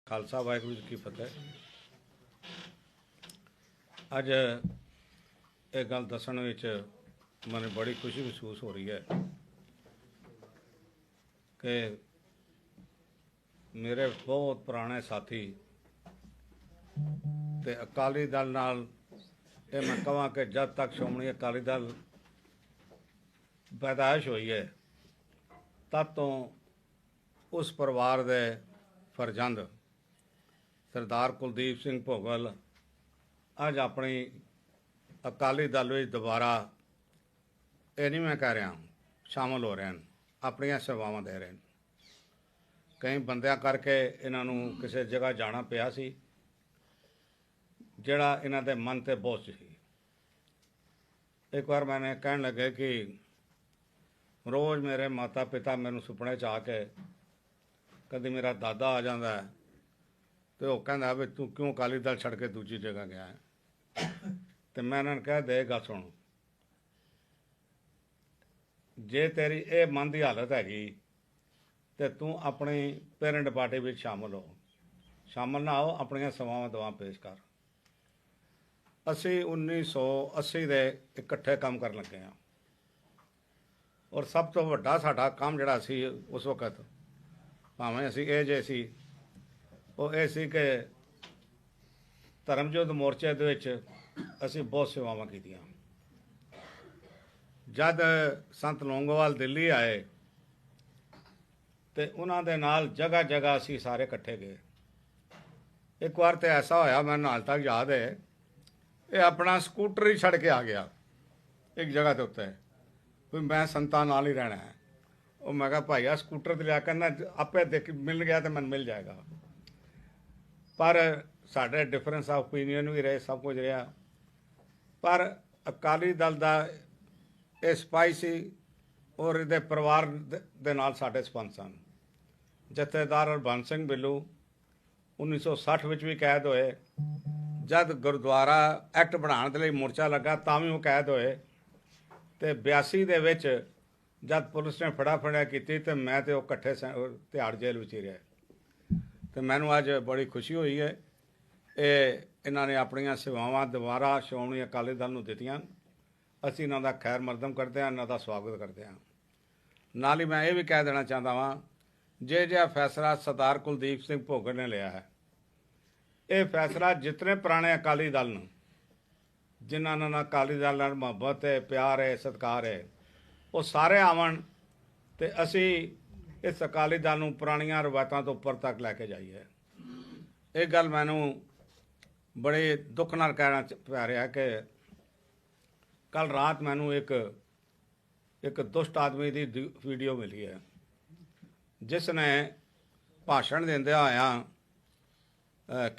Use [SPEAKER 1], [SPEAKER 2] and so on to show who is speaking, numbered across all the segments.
[SPEAKER 1] खालसा वाहिगुरू जी की फतेह। अज ये गल दसन विच मैंने बड़ी खुशी महसूस हो रही है कि मेरे बहुत पुराने साथी ते अकाली दल नाल ये मैं कहां कि जब तक श्रोमणी अकाली दल पैदाइश हुई है तब तो उस परिवार दे फरजंद सरदार कुलदीप सिंह भोगल अज अपनी अकाली दल में दोबारा ये नहीं मैं कह रहा शामिल हो रहे हैं, अपन सेवावां दे रहे हैं। कई बंदियां करके इन्हों किसी जगह जाना पिया सी जिहड़ा इन्हां दे मन ते बोझ सी। एक बार मैंने कहन लगे कि रोज़ मेरे माता पिता मैनू सुपने च आके कभी मेरा दादा आ जाता है तो वह कहता भी तू क्यों अकाली दल छड़ के दूजी जगह गया है। तो मैं इन्होंने कह दे गल सुन, जे तेरी ये मन की हालत हैगी तो तू अपनी पेरेंट पार्टी में शामिल हो, शामिल ना हो अपन सेवावां दवा पेश कर। असी 1980 के इकट्ठे काम कर लगे हाँ और सब तो वड्डा साडा काम जिहड़ा सी उस वक्त भावें असी जे सी वो ये सी कि धर्मयुद्ध मोर्चे दे विच असी बहुत सेवावां कीतियां। जद संत लौंगोवाल दिल्ली आए तो उन्हां दे नाल जगह जगह असी सारे इकट्ठे गए। एक बार तो ऐसा होया मैं नाल तक याद है, ये अपना स्कूटर ही छड़ के आ गया एक जगह के उत्ते भी मैं संतां नाल ही रहना है। वो मैं कहा भाई आ स्कूटर तो लिया कहना आपे देख मिल गया तो मैं मिल जाएगा। पर साढ़े डिफरेंस ऑफ ओपीनियन भी रहे, सब कुछ रहा, पर अकाली दल का ये सिपाही सी और ये परिवार दे नाल साढ़े संबंध सन। जथेदार हरबंस सिंह बिल्लू 1960 विच भी कैद होए, जब गुरुद्वारा एक्ट बनाने के लिए मोर्चा लगा तां भी वो कैद होए, तो 82 दे विच जब पुलिस ने फड़ा की तो मैं तो कट्ठे तिहाड़ जेल में ही रहा। तो मैनू अज बड़ी खुशी हुई है ये इन्होंने अपन सेवावां दोबारा श्रोमणी अकाली दल नूं दित्तियां। असीं इन्हां दा खैर मकदम करते हैं, इन्हां दा स्वागत करते हैं। नाल ही मैं ये भी कह देना चाहता वां जे जिहा फैसला सरदार कुलदीप सिंह भोगल ने लिया है, ये फैसला जितने पुराने अकाली दल न जिन्हां नाल अकाली दल नाल मुहब्बत है, प्यार है, सत्कार है, वो सारे आवन तो असी इस अकाली दल नूं पुरानियां रवायतों तो उपर तक लैके जाइए। एक गल मैनू बड़े दुख नाल कहना पै रहा कि कल रात मैनू एक दुष्ट आदमी की वीडियो मिली है जिसने भाषण देंदे होया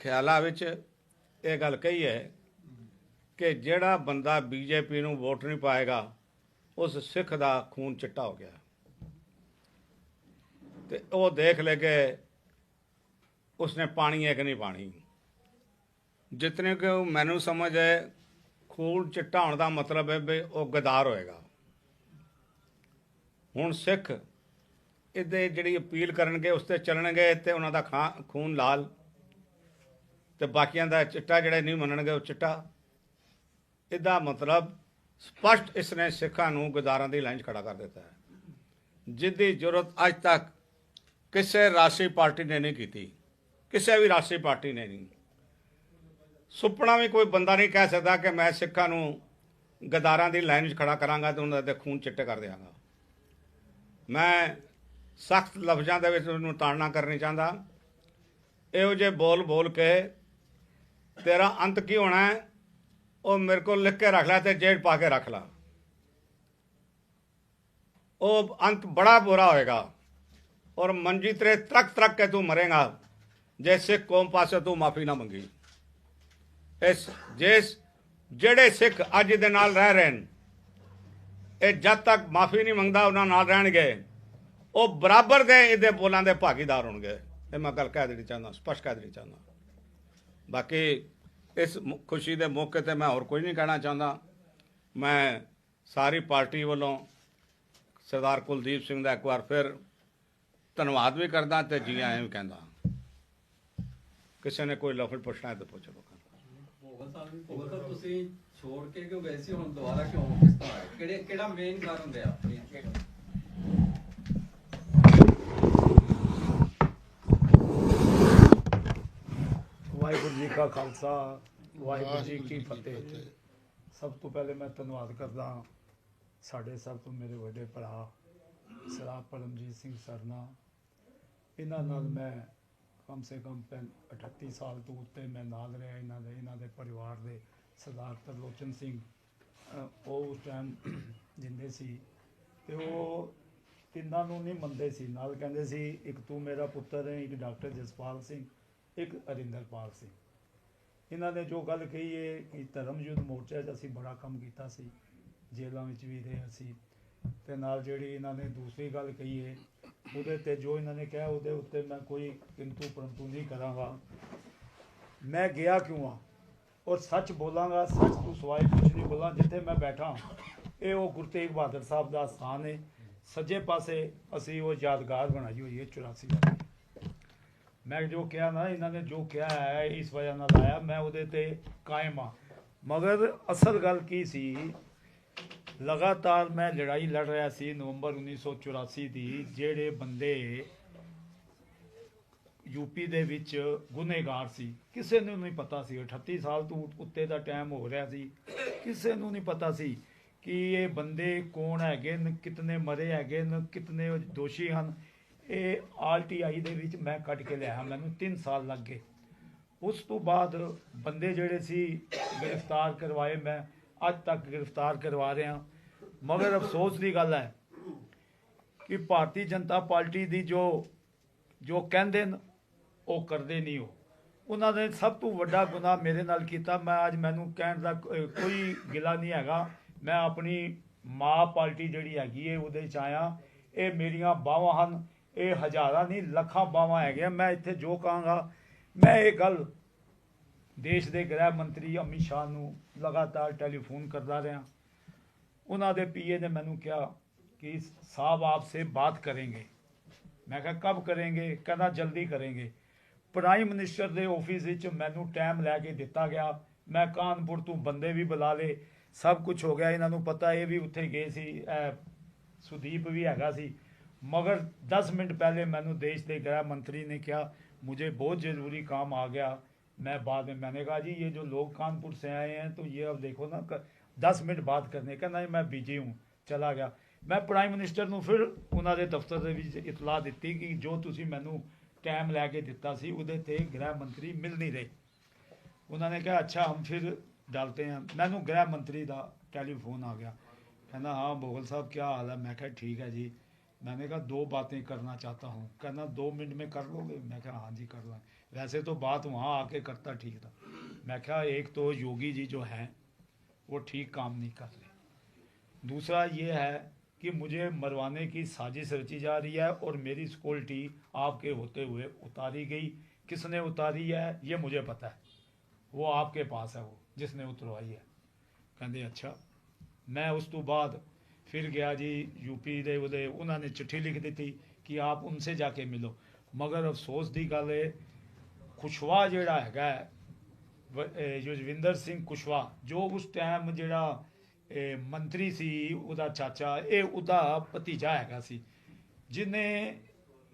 [SPEAKER 1] ख्याला विच ये गल कही है कि जिहड़ा बंदा बीजेपी नूं वोट नहीं पाएगा उस सिख का खून चिट्टा हो गया। तो वो देख ले कि उसने पानी है कि नहीं पानी। जितने कि मैनू समझ है खून चिट्टा होने का मतलब है भी वो गदार होएगा। हुण सिख इहदे जिहड़ी अपील करनगे उस ते चलणगे तो उन्हां दा खून लाल तो बाकियां दा चिट्टा, जिहड़े नहीं मनणगे वो चिट्टा। इसदा मतलब स्पष्ट इसने सिखां नूं गदारां दी लाइन 'च खड़ा कर दिता है, जिसकी जरूरत अज तक किसी राष्ट्रीय पार्टी ने नहीं की, किसी भी राष्ट्रीय पार्टी ने नहीं। सुपना भी कोई बंदा नहीं कह सकता कि मैं सिखां नूं गदारां दी लाइन 'च खड़ा करांगा तो उन्हां दे खून चिट्टे कर देंगा। मैं सख्त लफ्ज़ां दे विच उहनूं ताड़ना करनी चाहता, इहो जे बोल बोल के तेरा अंत की होना है वो मेरे को लिख के रख ला तो जेल पा के रख ला, वो अंत बड़ा बुरा होएगा और मंजी तेरे तरक तरक के तू मरेगा जे सिख कौम पासे तू माफ़ी ना मंगी। इस जिस जेड़े सिख अज दे नाल रह रहे हैं ये जब तक माफ़ी नहीं मंगता उन्हां नाल रहणगे वो बराबर दे इहदे बोलां दे भागीदार होणगे। ये मैं गल कह देनी चाहता, स्पष्ट कह देनी चाहता। बाकी इस खुशी के मौके पर मैं होर कुछ नहीं कहना चाहता। मैं सारी पार्टी वालों सरदार कुलदीप सिंह का एक बार फिर धन्यवाद भी करदा ते जी आए भी कहता। ਕਿਸੇ ਨੇ ਕੋਈ ਲਫ਼ਜ਼ ਪੁੱਛਣਾ ਹੈ ਤਾਂ ਪੁੱਛ ਲਓ।
[SPEAKER 2] ਭੋਗਲ ਸਾਹਿਬ ਤੁਸੀਂ ਛੋੜ ਕੇ ਕਿਉਂ ਗਏ ਸੀ, ਹੁਣ ਦੁਬਾਰਾ ਕਿਉਂ ਕਿਸ ਤਰ੍ਹਾਂ ਆਏ, ਕਿਹੜਾ ਮੇਨ ਕਾਰਨ ਰਿਹਾ?
[SPEAKER 3] ਵਾਹਿਗੁਰੂ ਜੀ ਕਾ ਖਾਲਸਾ, ਵਾਹਿਗੁਰੂ ਜੀ ਕੀ ਫਤਿਹ। ਸਭ ਤੋਂ ਪਹਿਲੇ ਮੈਂ ਧੰਨਵਾਦ ਕਰਦਾ ਸਾਡੇ ਸਭ ਤੋਂ ਮੇਰੇ ਵੱਡੇ ਭਰਾ ਸਰਦਾਰ ਪਰਮਜੀਤ ਸਿੰਘ ਸਰਨਾ। ਇਹਨਾਂ ਨਾਲ ਮੈਂ ਕਮ ਸੇ ਕਮ 38 ਸਾਲ ਤੋਂ ਉੱਤੇ ਮੈਂ ਨਾਲ ਰਿਹਾ। ਇਹਨਾਂ ਦੇ ਪਰਿਵਾਰ ਦੇ ਸਰਦਾਰ ਤਰਲੋਚਨ ਸਿੰਘ ਉਹ ਉਸ ਟਾਈਮ ਜਿੰਦੇ ਸੀ ਤੇ ਉਹ ਤਿੰਨਾਂ ਨੂੰ ਨਹੀਂ ਮੰਨਦੇ ਸੀ। ਨਾਲ ਕਹਿੰਦੇ ਸੀ ਇੱਕ ਤੂੰ ਮੇਰਾ ਪੁੱਤਰ ਹੈ, ਇੱਕ ਡਾਕਟਰ ਜਸਪਾਲ ਸਿੰਘ, ਇੱਕ ਅਰਿੰਦਰਪਾਲ ਸਿੰਘ। ਇਹਨਾਂ ਨੇ ਜੋ ਗੱਲ ਕਹੀ ਹੈ ਕਿ ਧਰਮ ਯੁੱਧ ਮੋਰਚੇ 'ਚ ਅਸੀਂ ਬੜਾ ਕੰਮ ਕੀਤਾ ਸੀ, ਜੇਲ੍ਹਾਂ ਵਿੱਚ ਵੀ ਰਹੇ ਅਸੀਂ। ਅਤੇ ਨਾਲ ਜਿਹੜੀ ਇਹਨਾਂ ਨੇ ਦੂਸਰੀ ਗੱਲ ਕਹੀ ਹੈ ਉਹਦੇ 'ਤੇ ਜੋ ਇਹਨਾਂ ਨੇ ਕਿਹਾ ਉਹਦੇ ਉੱਤੇ ਮੈਂ ਕੋਈ ਕਿੰਤੂ ਪਰੰਤੂ ਨਹੀਂ ਕਰਾਂਗਾ। ਮੈਂ ਗਿਆ ਕਿਉਂ ਆ ਔਰ ਸੱਚ ਬੋਲਾਂਗਾ, ਸੱਚ ਤੋਂ ਸਿਵਾਏ ਕੁਝ ਨਹੀਂ ਬੋਲਾਂ। ਜਿੱਥੇ ਮੈਂ ਬੈਠਾ ਇਹ ਉਹ ਗੁਰੂ ਤੇਗ ਬਹਾਦਰ ਸਾਹਿਬ ਦਾ ਸਥਾਨ ਹੈ। ਸੱਜੇ ਪਾਸੇ ਅਸੀਂ ਉਹ ਯਾਦਗਾਰ ਬਣਾਈ ਹੋਈ ਹੈ 84 ਦਾ। ਮੈਂ ਜੋ ਕਿਹਾ ਨਾ, ਇਹਨਾਂ ਨੇ ਜੋ ਕਿਹਾ ਹੈ ਇਸ ਵਜ੍ਹਾ ਨਾਲ ਆਇਆ, ਮੈਂ ਉਹਦੇ 'ਤੇ ਕਾਇਮ ਹਾਂ। ਮਗਰ ਅਸਲ ਗੱਲ ਕੀ ਸੀ, ਲਗਾਤਾਰ ਮੈਂ ਲੜਾਈ ਲੜ ਰਿਹਾ ਸੀ ਨਵੰਬਰ 1984 ਦੀ। ਜਿਹੜੇ ਬੰਦੇ ਯੂਪੀ ਦੇ ਵਿੱਚ ਗੁਨੇਗਾਰ ਸੀ, ਕਿਸੇ ਨੂੰ ਨਹੀਂ ਪਤਾ ਸੀ। 38 ਸਾਲ ਤੋਂ ਉੱਤੇ ਦਾ ਟਾਈਮ ਹੋ ਰਿਹਾ ਸੀ, ਕਿਸੇ ਨੂੰ ਨਹੀਂ ਪਤਾ ਸੀ ਕਿ ਇਹ ਬੰਦੇ ਕੌਣ ਹੈਗੇ ਨੇ, ਕਿਤਨੇ ਮਰੇ ਹੈਗੇ ਨੇ, ਕਿਤਨੇ ਦੋਸ਼ੀ ਹਨ। ਇਹ RTI ਦੇ ਵਿੱਚ ਮੈਂ ਕੱਢ ਕੇ ਲਿਆਇਆ, ਮੈਨੂੰ 3 ਸਾਲ ਲੱਗ ਗਏ। ਉਸ ਤੋਂ ਬਾਅਦ ਬੰਦੇ ਜਿਹੜੇ ਸੀ ਗ੍ਰਿਫਤਾਰ ਕਰਵਾਏ, ਮੈਂ ਅੱਜ ਤੱਕ ਗ੍ਰਿਫਤਾਰ ਕਰਵਾ ਰਿਹਾ। ਮਗਰ ਅਫਸੋਸ ਦੀ ਗੱਲ ਹੈ ਕਿ ਭਾਰਤੀ ਜਨਤਾ ਪਾਰਟੀ ਦੀ ਜੋ ਕਹਿੰਦੇ ਨੇ ਉਹ ਕਰਦੇ ਨਹੀਂ। ਉਹਨਾਂ ਨੇ ਸਭ ਤੋਂ ਵੱਡਾ ਗੁਨਾਹ ਮੇਰੇ ਨਾਲ ਕੀਤਾ। ਮੈਂ ਅੱਜ ਮੈਨੂੰ ਕਹਿਣ ਦਾ ਕੋਈ ਗਿਲਾ ਨਹੀਂ ਹੈਗਾ। ਮੈਂ ਆਪਣੀ ਮਾਂ ਪਾਰਟੀ ਜਿਹੜੀ ਹੈਗੀ ਹੈ ਉਹਦੇ 'ਚ ਆਇਆ। ਇਹ ਮੇਰੀਆਂ ਬਾਹਾਂ ਹਨ, ਇਹ ਹਜ਼ਾਰਾਂ ਨਹੀਂ ਲੱਖਾਂ ਬਾਹਾਂ ਹੈਗੀਆਂ। ਮੈਂ ਇੱਥੇ ਜੋ ਕਹਾਂਗਾ, ਮੈਂ ਇਹ ਗੱਲ ਦੇਸ਼ ਦੇ ਗ੍ਰਹਿ ਮੰਤਰੀ ਅਮਿਤ ਸ਼ਾਹ ਨੂੰ ਲਗਾਤਾਰ ਟੈਲੀਫੋਨ ਕਰਦਾ ਰਿਹਾ। ਉਹਨਾਂ ਦੇ PA ਨੇ ਮੈਨੂੰ ਕਿਹਾ ਕਿ ਸਾਹਿਬ ਆਪਸੇ ਬਾਤ ਕरेंगे। ਮੈਂ ਕਿਹਾ ਕਬ ਕरेंगे? ਕਹਿੰਦਾ ਜਲਦੀ ਕरेंगे। ਪ੍ਰਾਈਮ ਮਿਨਿਸਟਰ ਦੇ ਆਫਿਸ ਵਿੱਚ ਮੈਨੂੰ ਟਾਈਮ ਲੈ ਕੇ ਦਿੱਤਾ ਗਿਆ। ਮੈਂ ਕਾਨਪੁਰ ਤੋਂ ਬੰਦੇ ਵੀ ਬੁਲਾ ਲਏ, ਸਭ ਕੁਝ ਹੋ ਗਿਆ। ਇਹਨਾਂ ਨੂੰ ਪਤਾ ਇਹ ਵੀ ਉੱਥੇ ਗਏ ਸੀ, ਸੁਦੀਪ ਵੀ ਹੈਗਾ ਸੀ। मगर 10 मिनट पहले मैंने देश के गृह मंत्री ने कहा मुझे बहुत ज़रूरी काम आ गया। मैं बाद में मैंने कहा जी ये जो लोग कानपुर से आए हैं तो ये अब देखो ना 10 मिनट बात करने का। नहीं मैं बिजी हूँ, चला गया। मैं प्राइम मिनिस्टर ਨੂੰ ਫਿਰ ਉਹਨਾਂ ਦੇ ਦਫ਼ਤਰ ਦੇ ਵਿੱਚ ਇਤਲਾਹ ਦਿੱਤੀ ਕਿ ਜੋ ਤੁਸੀਂ ਮੈਨੂੰ ਟਾਈਮ ਲੈ ਕੇ ਦਿੱਤਾ ਸੀ ਉਹਦੇ ਤੇ ਗ੍ਰਹਿ ਮੰਤਰੀ ਮਿਲ ਨਹੀਂ ਰਹੇ। ਉਹਨਾਂ ਨੇ ਕਿਹਾ ਅੱਛਾ हम फिर डालते हैं। ਮੈਨੂੰ ਗ੍ਰਹਿ ਮੰਤਰੀ ਦਾ ਟੈਲੀਫੋਨ ਆ ਗਿਆ, कहना हाँ भोगल साहब क्या हाल है? मैं कहा ठीक है जी। मैंने कहा 2 बातें करना चाहता हूँ। कहना 2 मिनट में कर लोगे? मैं कहा हाँ जी कर लें। वैसे तो बात वहाँ आके करता ठीक था। मैं कहा एक तो योगी जी जो हैं वो ठीक काम नहीं कर रहे, दूसरा ये है कि मुझे मरवाने की साजिश रची जा रही है और मेरी सिक्योरिटी आपके होते हुए उतारी गई। किसने उतारी है ये मुझे पता है, वो आपके पास है, वो जिसने उतरवाई है। कहते अच्छा। मैं उस तो बाद फिर गया जी यूपी दे ਉਹਦੇ ਉਹਨਾਂ ਨੇ चिट्ठी लिख दी कि आप उनसे जाके मिलो। मगर अफसोस की गल है कुशवाहा ਜਿਹੜਾ ਹੈਗਾ ਯੁਜਵਿੰਦਰ ਸਿੰਘ ਕੁਸ਼ਵਾਹਾ ਜੋ ਉਸ ਟਾਈਮ ਜਿਹੜਾ ਮੰਤਰੀ ਸੀ, ਉਹਦਾ ਚਾਚਾ, ਇਹ ਉਹਦਾ ਭਤੀਜਾ ਹੈਗਾ ਸੀ, ਜਿਹਨੇ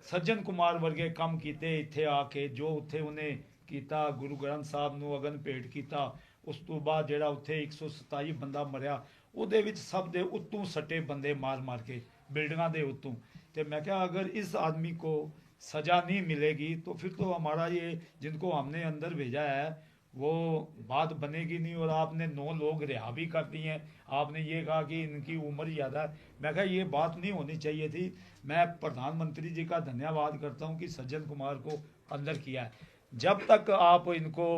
[SPEAKER 3] ਸੱਜਣ ਕੁਮਾਰ ਵਰਗੇ ਕੰਮ ਕੀਤੇ ਇੱਥੇ ਆ ਕੇ। ਜੋ ਉੱਥੇ ਉਹਨੇ ਕੀਤਾ, ਗੁਰੂ ਗ੍ਰੰਥ ਸਾਹਿਬ ਨੂੰ ਅਗਨ ਭੇਟ ਕੀਤਾ। ਉਸ ਤੋਂ ਬਾਅਦ ਜਿਹੜਾ ਉੱਥੇ 127 ਬੰਦਾ ਮਰਿਆ, ਉਹਦੇ ਵਿੱਚ ਸਭ ਦੇ ਉੱਤੋਂ ਸੱਟੇ ਬੰਦੇ ਮਾਰ ਮਾਰ ਕੇ ਬਿਲਡਿੰਗਾਂ ਦੇ ਉੱਤੋਂ। तो मैं क्या अगर इस आदमी को सज़ा नहीं मिलेगी तो फिर तो हमारा ये जिनको हमने अंदर भेजा है वो बात बनेगी नहीं। और आपने 9 लोग रिहा भी कर दिए हैं, आपने ये कहा कि इनकी उम्र ज़्यादा है। मैं कहा ये बात नहीं होनी चाहिए थी। मैं प्रधानमंत्री जी का धन्यवाद करता हूँ कि सज्जन कुमार को अंदर किया है। जब तक आप इनको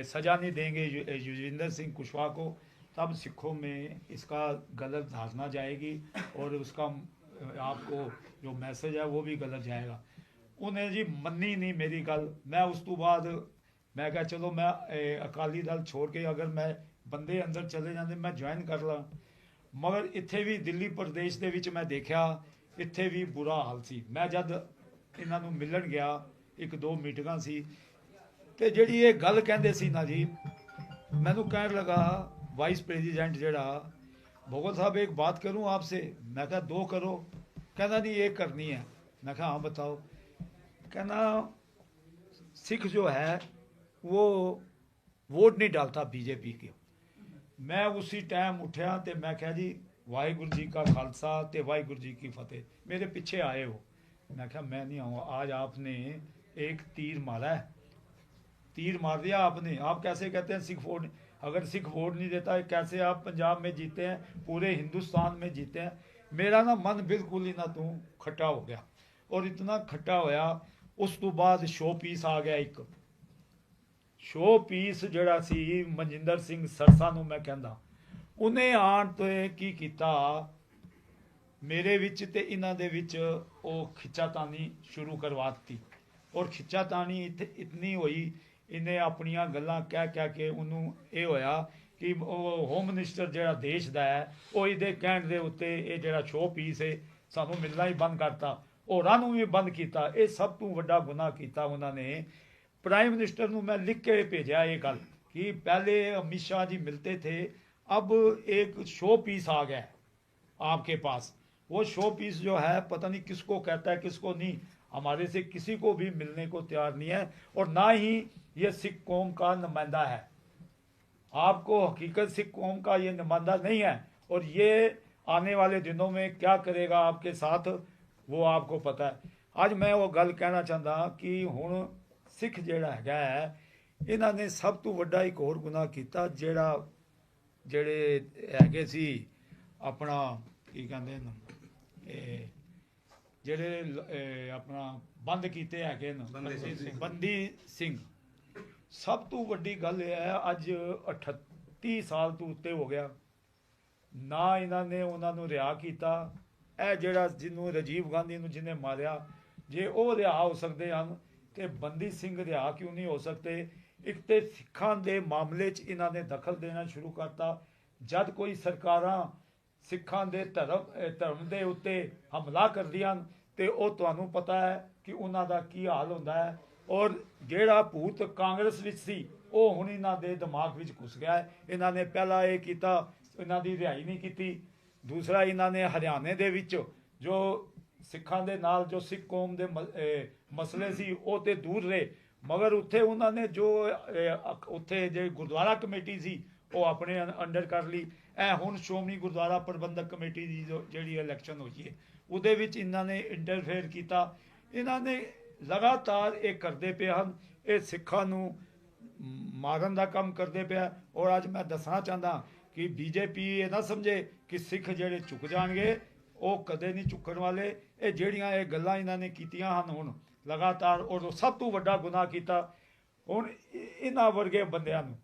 [SPEAKER 3] सज़ा नहीं देंगे युजविंदर सिंह कुशवाहा को, तब सिखों में इसका गलत धारणा जाएगी और उसका आपको जो मैसेज है वो भी गलत जाएगा। उन्हें जी मन्नी नहीं मेरी गल। मैं उस तो बाद मैं कहा चलो मैं अकाली दल छोड़ के अगर मैं बंदे अंदर चले जाते मैं ज्वाइन कर ला। मगर इत्थे भी दिल्ली प्रदेश के विच मैं देखा इत्थे भी बुरा हाल सी। मैं जब इन्हों मिलन गया 1-2 मीटिंगां सी, ਤੇ ਜਿਹੜੀ ਇਹ ਗੱਲ ਕਹਿੰਦੇ ਸੀ ਨਾ ਜੀ, ਮੈਨੂੰ ਕਹਿਣ लगा वाइस प्रेसिडेंट ਜਿਹੜਾ भोगल साहब एक बात करूं आपसे। मैं कहा दो करो। कहना नहीं एक करनी है। मैं कहा हाँ बताओ। कहना सिख जो है वो वोट नहीं डालता बीजेपी के। मैं उसी टाइम उठा तो मैं कहा जी वाहिगुरु जी का खालसा ते वाहिगुरु जी की फतेह। मेरे पीछे आए हो। मैं कहा मैं नहीं आऊँगा। आज आपने एक तीर मारा है, तीर मार दिया आपने। आप कैसे कहते हैं सिख वोट, अगर सिख वोट नहीं देता कैसे आप पंजाब में जीते हैं, पूरे हिंदुस्तान में जीते हैं। मेरा ना मन बिल्कुल ही ना तू खट्टा हो गया, और इतना खट्टा होया उस तो बाद शो पीस आ गया। एक शो पीस ਜਿਹੜਾ ਸੀ ਮਨਜਿੰਦਰ ਸਿੰਘ ਸਰਸਾ ਨੂੰ ਮੈਂ ਕਹਿੰਦਾ, ਉਹਨੇ ਆਣ ਤੋਂ ਕੀ ਕੀਤਾ, ਮੇਰੇ ਵਿੱਚ ਤੇ ਇਹਨਾਂ ਦੇ ਵਿੱਚ ਉਹ ਖਿੱਚਾਤਾਨੀ ਸ਼ੁਰੂ ਕਰਵਾ ਦਿੱਤੀ। ਔਰ ਖਿੱਚਾਤਾਨੀ ਇੱਥੇ ਇਤਨੀ ਹੋਈ, ਇਹਨੇ ਆਪਣੀਆਂ ਗੱਲਾਂ ਕਹਿ ਕੇ ਉਹਨੂੰ ਇਹ ਹੋਇਆ ਕਿ ਉਹ ਹੋਮ ਮਿਨਿਸਟਰ ਜਿਹੜਾ ਦੇਸ਼ ਦਾ ਹੈ ਉਹ ਇਹਦੇ ਕਹਿਣ ਦੇ ਉੱਤੇ ਇਹ ਜਿਹੜਾ ਸ਼ੋਅ ਪੀਸ ਹੈ ਸਾਨੂੰ ਮਿਲਣਾ ਹੀ ਬੰਦ ਕਰਤਾ, ਹੋਰਾਂ ਨੂੰ ਵੀ ਬੰਦ ਕੀਤਾ। ਇਹ ਸਭ ਤੋਂ ਵੱਡਾ ਗੁਨਾਹ ਕੀਤਾ ਉਹਨਾਂ ਨੇ। प्राइम मिनिस्टर ਨੂੰ मैं लिख के भेजा ये गल कि पहले अमित शाह जी मिलते थे, अब एक शो पीस आ गया है आपके पास। वो शो पीस जो है पता नहीं किसको कहता है किसको नहीं, हमारे से किसी को भी मिलने को तैयार नहीं है, और ना ही ये सिख कौम का नुमाइंदा है। आपको हकीकत सिख कौम का ये नुमाइंदा नहीं है, और ये आने वाले दिनों में क्या करेगा आपके साथ वो आपको पता है। आज मैं वो गल कहना चाहता कि हुण सिख ਜਿਹੜਾ ਹੈਗਾ ਹੈ, ਇਹਨਾਂ ਨੇ ਸਭ ਤੋਂ ਵੱਡਾ ਇੱਕ ਹੋਰ ਗੁਨਾਹ ਕੀਤਾ। ਜਿਹੜੇ ਹੈਗੇ ਸੀ ਆਪਣਾ ਕੀ ਕਹਿੰਦੇ ਨੇ, ਇਹ ਜਿਹੜੇ ਆਪਣਾ ਬੰਦ ਕੀਤੇ ਹੈਗੇ ਨੇ ਬੰਦੀ ਸਿੰਘ। ਸਭ ਤੋਂ ਵੱਡੀ ਗੱਲ ਇਹ ਹੈ ਅੱਜ 38 ਸਾਲ ਤੋਂ ਉੱਤੇ ਹੋ ਗਿਆ, ਨਾ ਇਹਨਾਂ ਨੇ ਉਹਨਾਂ ਨੂੰ ਰਿਹਾ ਕੀਤਾ। ਇਹ ਜਿਹੜਾ ਜਿਹਨੂੰ ਰਾਜੀਵ ਗਾਂਧੀ ਨੂੰ ਜਿਹਨੇ ਮਾਰਿਆ, ਜੇ ਉਹ ਰਿਹਾ ਹੋ ਸਕਦੇ ਹਨ ਤੇ ਬੰਦੀ ਸਿੰਘ ਰਿਹਾ ਕਿਉਂ ਨਹੀਂ ਹੋ ਸਕਦੇ। ਇੱਕ ਤੇ ਸਿੱਖਾਂ ਦੇ ਮਾਮਲੇ 'ਚ ਇਹਨਾਂ ਨੇ ਦਖਲ ਦੇਣਾ ਸ਼ੁਰੂ ਕਰਤਾ। ਜਦ ਕੋਈ ਸਰਕਾਰਾਂ ਸਿੱਖਾਂ ਦੇ ਧਰਮ ਦੇ ਉੱਤੇ ਹਮਲਾ ਕਰਦੀਆਂ ਤੇ ਉਹ ਤੁਹਾਨੂੰ ਪਤਾ ਹੈ ਕਿ ਉਹਨਾਂ ਦਾ ਕੀ ਹਾਲ ਹੁੰਦਾ ਹੈ। ਔਰ ਜਿਹੜਾ ਭੂਤ ਕਾਂਗਰਸ ਵਿੱਚ ਸੀ ਉਹ ਹੁਣ ਇਹਨਾਂ ਦੇ ਦਿਮਾਗ ਵਿੱਚ ਘੁਸ ਗਿਆ ਹੈ। ਇਹਨਾਂ ਨੇ ਪਹਿਲਾਂ ਇਹ ਕੀਤਾ, ਇਹਨਾਂ ਦੀ ਰਿਹਾਈ ਨਹੀਂ ਕੀਤੀ। ਦੂਸਰਾ ਇਹਨਾਂ ਨੇ ਹਰਿਆਣੇ ਦੇ ਵਿੱਚ ਜੋ ਸਿੱਖਾਂ ਦੇ ਨਾਲ ਜੋ ਸਿੱਖ ਕੌਮ ਦੇ ਮਸਲੇ ਸੀ ਉਹ ਤੇ ਦੂਰ ਰਹੇ, ਮਗਰ ਉੱਥੇ ਉਹਨਾਂ ਨੇ ਜੋ ਉੱਥੇ ਜੇ ਗੁਰਦੁਆਰਾ ਕਮੇਟੀ ਸੀ ਉਹ ਆਪਣੇ ਅੰਡਰ ਕਰ ਲਈ। ਇਹ ਹੁਣ ਸ਼੍ਰੋਮਣੀ ਗੁਰਦੁਆਰਾ ਪ੍ਰਬੰਧਕ ਕਮੇਟੀ ਦੀ ਜਿਹੜੀ ਇਲੈਕਸ਼ਨ ਹੋਈ ਹੈ ਉਹਦੇ ਵਿੱਚ ਇਹਨਾਂ ਨੇ ਇੰਟਰਫੇਅਰ ਕੀਤਾ। ਇਹਨਾਂ ਨੇ ਲਗਾਤਾਰ ਇਹ ਕਰਦੇ ਪਏ ਹਨ, ਇਹ ਸਿੱਖਾਂ ਨੂੰ ਮਾਰਨ ਦਾ ਕੰਮ ਕਰਦੇ ਪਿਆ। ਔਰ ਅੱਜ ਮੈਂ ਦੱਸਣਾ ਚਾਹੁੰਦਾ ਕਿ ਬੀਜੇਪੀ ਇਹ ਨਾ ਸਮਝੇ ਕਿ ਸਿੱਖ ਜਿਹੜੇ ਝੁਕ ਜਾਣਗੇ, ਉਹ ਕਦੇ ਨਹੀਂ ਝੁਕਣ ਵਾਲੇ। ਇਹ ਜਿਹੜੀਆਂ ਇਹ ਗੱਲਾਂ ਇਹਨਾਂ ਨੇ ਕੀਤੀਆਂ ਹਨ ਹੁਣ ਲਗਾਤਾਰ, ਔਰ ਸਭ ਤੋਂ ਵੱਡਾ ਗੁਨਾਹ ਕੀਤਾ ਹੁਣ ਇਹਨਾਂ ਵਰਗੇ ਬੰਦਿਆਂ ਨੂੰ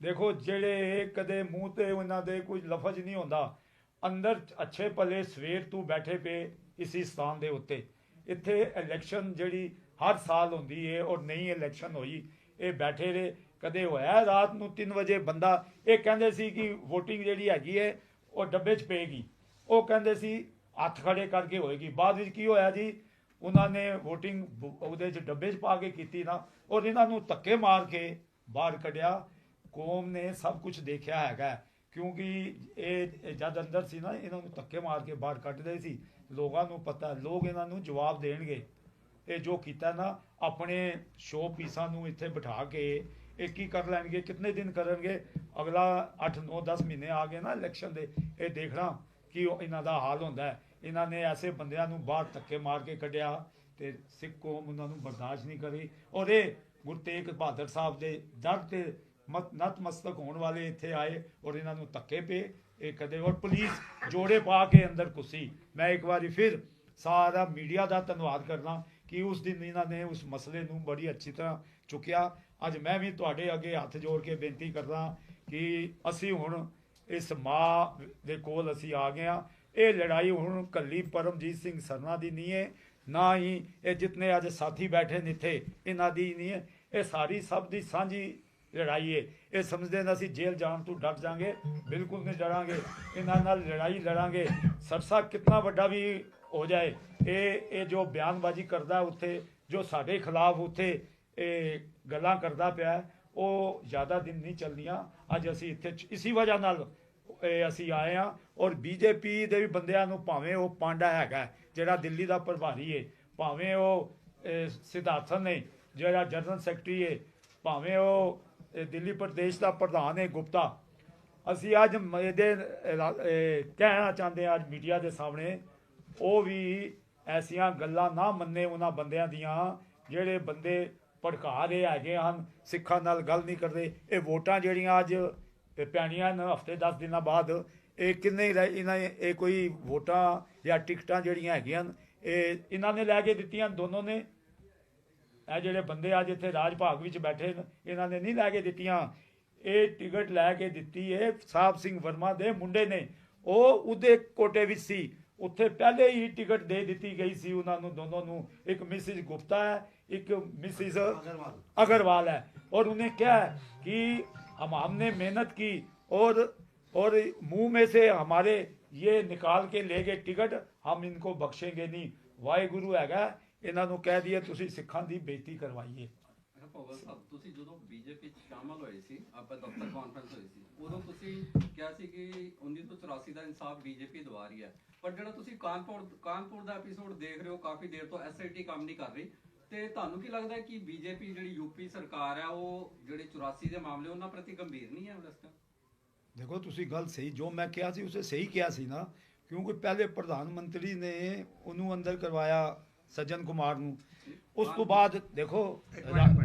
[SPEAKER 3] ਦੇਖੋ, ਜਿਹੜੇ ਕਦੇ ਮੂੰਹ ਤੇ ਉਹਨਾਂ ਦੇ ਕੋਈ ਲਫ਼ਜ਼ ਨਹੀਂ ਹੁੰਦਾ, ਅੰਦਰ ਅੱਛੇ ਭਲੇ ਸਵੇਰ ਤੋਂ ਬੈਠੇ ਪਏ ਇਸੀ ਸਥਾਨ ਦੇ ਉੱਤੇ। ਇੱਥੇ ਇਲੈਕਸ਼ਨ ਜਿਹੜੀ ਹਰ ਸਾਲ ਹੁੰਦੀ ਹੈ ਔਰ ਨਈ ਇਲੈਕਸ਼ਨ ਹੋਈ, ਇਹ ਬੈਠੇ ਰਹੇ। ਕਦੇ ਹੋਇਆ ਰਾਤ ਨੂੰ 3 ਵਜੇ ਬੰਦਾ, ਇਹ ਕਹਿੰਦੇ ਸੀ ਕਿ ਵੋਟਿੰਗ ਜਿਹੜੀ ਹੈਗੀ ਹੈ ਉਹ ਡੱਬੇ 'ਚ ਪਏਗੀ, ਉਹ ਕਹਿੰਦੇ ਸੀ ਹੱਥ ਖੜੇ ਕਰਕੇ ਹੋਏਗੀ। ਬਾਅਦ ਵਿੱਚ ਕੀ ਹੋਇਆ ਜੀ, ਉਹਨਾਂ ਨੇ ਵੋਟਿੰਗ ਉਹਦੇ 'ਚ ਡੱਬੇ 'ਚ ਪਾ ਕੇ ਕੀਤੀ ਨਾ, ਔਰ ਇਹਨਾਂ ਨੂੰ ਧੱਕੇ ਮਾਰ ਕੇ ਬਾਹਰ ਕੱਢਿਆ। ਕੌਮ ਨੇ ਸਭ ਕੁਝ ਦੇਖਿਆ ਹੈਗਾ, ਕਿਉਂਕਿ ਇਹ ਜਦ ਅੰਦਰ ਸੀ ਨਾ ਇਹਨਾਂ ਨੂੰ ਧੱਕੇ ਮਾਰ ਕੇ ਬਾਹਰ ਕੱਢਦੇ ਸੀ। ਲੋਕਾਂ ਨੂੰ ਪਤਾ, ਲੋਕ ਇਹਨਾਂ ਨੂੰ ਜਵਾਬ ਦੇਣਗੇ। ਇਹ ਜੋ ਕੀਤਾ ਨਾ ਆਪਣੇ ਸ਼ੋਅ ਪੀਸਾਂ ਨੂੰ ਇੱਥੇ ਬਿਠਾ ਕੇ ਇਹ ਕੀ ਕਰ ਲੈਣਗੇ, ਕਿੰਨੇ ਦਿਨ ਕਰਨਗੇ। ਅਗਲਾ 8 9 10 ਮਹੀਨੇ ਆ ਗਏ ਨਾ ਇਲੈਕਸ਼ਨ ਦੇ, ਇਹ ਦੇਖਣਾ ਕਿ ਇਹਨਾਂ ਦਾ ਹਾਲ ਹੁੰਦਾ ਹੈ। ਇਹਨਾਂ ਨੇ ਐਸੇ ਬੰਦਿਆਂ ਨੂੰ ਬਾਹਰ ਧੱਕੇ ਮਾਰ ਕੇ ਕੱਢਿਆ ਤੇ ਸਿੱਖ ਕੌਮ ਉਹਨਾਂ ਨੂੰ ਬਰਦਾਸ਼ਤ ਨਹੀਂ ਕਰੀ। ਔਰ ਇਹ ਗੁਰੂ ਤੇਗ ਬਹਾਦਰ ਸਾਹਿਬ ਦੇ ਦਰ ਤੇ ਨਤਮਸਤਕ ਹੋਣ ਵਾਲੇ ਇੱਥੇ ਆਏ ਔਰ ਇਹਨਾਂ ਨੂੰ ਧੱਕੇ ਪਏ ਇਹ ਕਦੇ। ਔਰ ਪੁਲਿਸ ਜੋੜੇ ਪਾ ਕੇ ਅੰਦਰ ਘੁੱਸੀ। ਮੈਂ ਇੱਕ ਵਾਰੀ ਫਿਰ ਸਾਰਾ ਮੀਡੀਆ ਦਾ ਧੰਨਵਾਦ ਕਰਦਾ ਕਿ ਉਸ ਦਿਨ ਇਹਨਾਂ ਨੇ ਉਸ ਮਸਲੇ ਨੂੰ ਬੜੀ ਅੱਛੀ ਤਰ੍ਹਾਂ ਚੁੱਕਿਆ। ਅੱਜ ਮੈਂ ਵੀ ਤੁਹਾਡੇ ਅੱਗੇ ਹੱਥ ਜੋੜ ਕੇ ਬੇਨਤੀ ਕਰਦਾ ਕਿ ਅਸੀਂ ਹੁਣ ਇਸ ਮਾਂ ਦੇ ਕੋਲ ਅਸੀਂ ਆ ਗਏ ਹਾਂ। ਇਹ ਲੜਾਈ ਹੁਣ ਕੱਲੀ ਪਰਮਜੀਤ ਸਿੰਘ ਸਰਨਾ ਦੀ ਨਹੀਂ ਹੈ, ਨਾ ਹੀ ਇਹ ਜਿਤਨੇ ਅੱਜ ਸਾਥੀ ਬੈਠੇ ਨੇ ਇੱਥੇ ਇਹਨਾਂ ਦੀ ਨਹੀਂ ਹੈ, ਇਹ ਸਾਰੀ ਸਭ ਦੀ ਸਾਂਝੀ ਲੜਾਈ ਹੈ। ਇਹ ਸਮਝਦੇ ਨੇ ਅਸੀਂ ਜੇਲ੍ਹ ਜਾਣ ਤੋਂ ਡਰ ਜਾਵਾਂਗੇ, ਬਿਲਕੁਲ ਨਹੀਂ ਡਰਾਂਗੇ। ਇਹਨਾਂ ਨਾਲ ਲੜਾਈ ਲੜਾਂਗੇ। ਸਰਸਾ ਕਿੰਨਾ ਵੱਡਾ ਵੀ ਹੋ ਜਾਏ, ਇਹ ਜੋ ਬਿਆਨਬਾਜ਼ੀ ਕਰਦਾ ਉੱਥੇ, ਜੋ ਸਾਡੇ ਖਿਲਾਫ ਉੱਥੇ ਇਹ ਗੱਲਾਂ ਕਰਦਾ ਪਿਆ ਉਹ ਜ਼ਿਆਦਾ ਦਿਨ ਨਹੀਂ ਚੱਲਦੀਆਂ। ਅੱਜ ਅਸੀਂ ਇੱਥੇ ਇਸੀ ਵਜ੍ਹਾ ਨਾਲ ਅਸੀਂ ਆਏ ਹਾਂ। ਔਰ ਬੀਜੇਪੀ ਦੇ ਵੀ ਬੰਦਿਆਂ ਨੂੰ, ਭਾਵੇਂ ਉਹ ਪਾਂਡਾ ਹੈਗਾ ਜਿਹੜਾ ਦਿੱਲੀ ਦਾ ਪ੍ਰਭਾਰੀ ਹੈ, ਭਾਵੇਂ ਉਹ ਸਿਧਾਰਥਨ ਨੇ ਜਿਹੜਾ ਜਨਰਲ ਸੈਕਟਰੀ ਹੈ, ਭਾਵੇਂ ਉਹ ਦਿੱਲੀ ਪ੍ਰਦੇਸ਼ ਦਾ ਪ੍ਰਧਾਨ ਹੈ ਗੁਪਤਾ, ਅਸੀਂ ਅੱਜ ਇਹਦੇ ਕਹਿਣਾ ਚਾਹੁੰਦੇ ਹਾਂ ਅੱਜ ਮੀਡੀਆ ਦੇ ਸਾਹਮਣੇ, ਉਹ ਵੀ ਐਸੀਆਂ ਗੱਲਾਂ ਨਾ ਮੰਨੇ ਉਹਨਾਂ ਬੰਦਿਆਂ ਦੀਆਂ ਜਿਹੜੇ ਬੰਦੇ ਭੜਕਾ ਰਹੇ ਹੈਗੇ ਹਨ, ਸਿੱਖਾਂ ਨਾਲ ਗੱਲ ਨਹੀਂ ਕਰਦੇ। ਇਹ ਵੋਟਾਂ ਜਿਹੜੀਆਂ ਅੱਜ ਪੈਣੀਆਂ ਨੇ ਹਫ਼ਤੇ 10 ਦਿਨਾਂ ਬਾਅਦ, ਇਹ ਕਿੰਨੇ ਇਹਨਾਂ ਇਹ ਕੋਈ ਵੋਟਾਂ ਜਾਂ ਟਿਕਟਾਂ ਜਿਹੜੀਆਂ ਹੈਗੀਆਂ ਇਹ ਇਹਨਾਂ ਨੇ ਲੈ ਕੇ ਦਿੱਤੀਆਂ ਦੋਨੋਂ ਨੇ। ਇਹ ਜਿਹੜੇ ਬੰਦੇ ਅੱਜ ਇੱਥੇ ਰਾਜ ਭਾਗ ਵਿੱਚ ਬੈਠੇ ਨੇ ਇਹਨਾਂ ਨੇ ਨਹੀਂ ਲੈ ਕੇ ਦਿੱਤੀਆਂ। ਇਹ ਟਿਕਟ ਲੈ ਕੇ ਦਿੱਤੀ ਹੈ ਸਾਹਿਬ ਸਿੰਘ ਵਰਮਾ ਦੇ ਮੁੰਡੇ ਨੇ, ਉਹ ਉਹਦੇ ਕੋਟੇ ਵਿੱਚ ਸੀ, ਉੱਥੇ ਪਹਿਲੇ ਹੀ ਟਿਕਟ ਦੇ ਦਿੱਤੀ ਗਈ ਸੀ ਉਹਨਾਂ ਨੂੰ ਦੋਨੋਂ ਨੂੰ। ਇੱਕ ਮਿਸਿਸ ਗੁप्ता है, एक मिसिस अग्रवाल है। और उन्हें क्या है कि हमने मेहनत की और मुंह में से हमारे ये निकाल के ले गए टिकट, हम इनको बख्शेंगे नहीं। वाहिगुरु हैगा, ਇਹਨਾਂ ਨੂੰ ਕਹਿ ਦਈਏ ਤੁਸੀਂ ਸਿੱਖਾਂ ਦੀ ਬੇਇੱਜ਼ਤੀ ਕਰਵਾਈਏ।
[SPEAKER 2] ਭਗਵਤ ਸਾਹਿਬ, ਤੁਸੀਂ ਜਦੋਂ ਬੀਜੇਪੀ ਚ ਸ਼ਾਮਲ ਹੋਏ ਸੀ, ਆਪਾਂ ਦਫ਼ਤਰ ਕਾਨਫਰੰਸ ਹੋਈ ਸੀ, ਉਦੋਂ ਤੁਸੀਂ ਕਿਹਾ ਸੀ ਕਿ 1984 ਦਾ ਇਨਸਾਫ ਬੀਜੇਪੀ ਦਵਾ ਰਹੀ ਹੈ। ਪਰ ਜਿਹੜਾ ਤੁਸੀਂ ਕਾਨਪੁਰ ਦਾ ਐਪੀਸੋਡ ਦੇਖ ਰਹੇ ਹੋ, ਕਾਫੀ ਦੇਰ ਤੋਂ ਐਸਆਈਟੀ ਕੰਮ ਨਹੀਂ ਕਰ ਰਹੀ, ਤੇ ਤੁਹਾਨੂੰ ਕੀ ਲੱਗਦਾ ਹੈ ਕਿ ਬੀਜੇਪੀ ਜਿਹੜੀ ਯੂਪੀ ਸਰਕਾਰ ਹੈ ਉਹ ਜਿਹੜੇ 84 ਦੇ ਮਾਮਲੇ ਉਹਨਾਂ ਪ੍ਰਤੀ ਗੰਭੀਰ ਨਹੀਂ ਹੈ ਇਸ ਟਾਈਮ?
[SPEAKER 3] ਦੇਖੋ ਤੁਸੀਂ ਗੱਲ ਸਹੀ, ਜੋ ਮੈਂ ਕਿਹਾ ਸੀ ਉਸੇ ਸਹੀ ਕਿਹਾ ਸੀ ਨਾ, ਕਿਉਂਕਿ ਪਹਿਲੇ ਪ੍ਰਧਾਨ ਮੰਤਰੀ ਨੇ ਉਹਨੂੰ ਅੰਦਰ ਕਰਵਾਇਆ ਸੱਜਣ ਕੁਮਾਰ ਨੂੰ। ਉਸ ਤੋਂ ਬਾਅਦ ਦੇਖੋ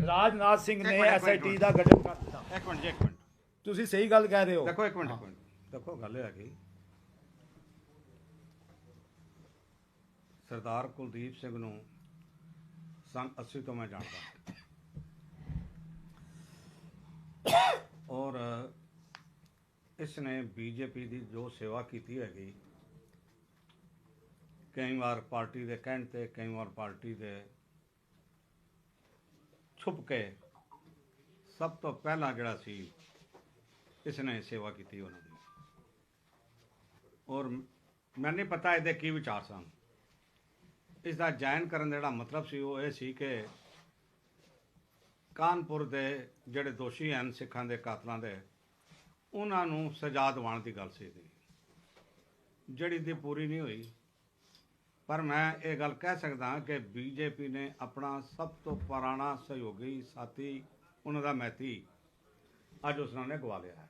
[SPEAKER 3] ਰਾਜਨਾਥ ਸਿੰਘ ਨੇ ਐਸਆਈਟੀ ਦਾ ਗਠਨ ਕਰ ਦਿੱਤਾ।
[SPEAKER 1] ਇੱਕ ਮਿੰਟ
[SPEAKER 3] ਤੁਸੀਂ ਸਹੀ ਗੱਲ ਕਹਿ ਰਹੇ ਹੋ।
[SPEAKER 1] ਦੇਖੋ ਇੱਕ ਮਿੰਟ ਦੇਖੋ, ਗੱਲ ਇਹ ਹੈਗੀ, ਸਰਦਾਰ ਕੁਲਦੀਪ ਸਿੰਘ ਨੂੰ ਸੰਨ 80 ਤੋਂ ਮੈਂ ਜਾਣਦਾ, ਔਰ ਇਸ ਨੇ ਬੀਜੇਪੀ ਦੀ ਜੋ ਸੇਵਾ ਕੀਤੀ ਹੈਗੀ, ਕਈ ਵਾਰ ਪਾਰਟੀ ਦੇ ਕਹਿਣ ਤੇ, ਕਈ ਵਾਰ ਪਾਰਟੀ ਦੇ ਛੁਪ ਕੇ, ਸਭ ਤੋਂ ਪਹਿਲਾਂ ਜਿਹੜਾ ਸੀ ਇਸ ਨੇ ਸੇਵਾ ਕੀਤੀ ਉਹਨਾਂ ਦੀ। ਔਰ ਮੈਨੂੰ ਨਹੀਂ ਪਤਾ ਇਹਦੇ ਕੀ ਵਿਚਾਰ ਸਨ। ਇਸ ਦਾ ਜਾਇਨ ਕਰਨ ਦਾ ਜਿਹੜਾ ਮਤਲਬ ਸੀ ਉਹ ਇਹ ਸੀ ਕਿ ਕਾਨਪੁਰ ਦੇ ਜਿਹੜੇ ਦੋਸ਼ੀ ਹਨ ਸਿੱਖਾਂ ਦੇ ਕਾਤਲਾਂ ਦੇ, ਉਹਨਾਂ ਨੂੰ ਸਜ਼ਾ ਦਿਵਾਉਣ ਦੀ ਗੱਲ ਸੀ, ਜਿਹੜੀ ਦੀ ਪੂਰੀ ਨਹੀਂ ਹੋਈ। ਪਰ ਮੈਂ ਇਹ ਗੱਲ ਕਹਿ ਸਕਦਾ ਕਿ ਬੀਜੇਪੀ ਨੇ ਆਪਣਾ ਸਭ ਤੋਂ ਪੁਰਾਣਾ ਸਹਿਯੋਗੀ ਸਾਥੀ, ਉਹਨਾਂ ਦਾ ਮੈਤੀ, ਅੱਜ ਉਸ ਨੇ ਗਵਾ ਲਿਆ ਹੈ,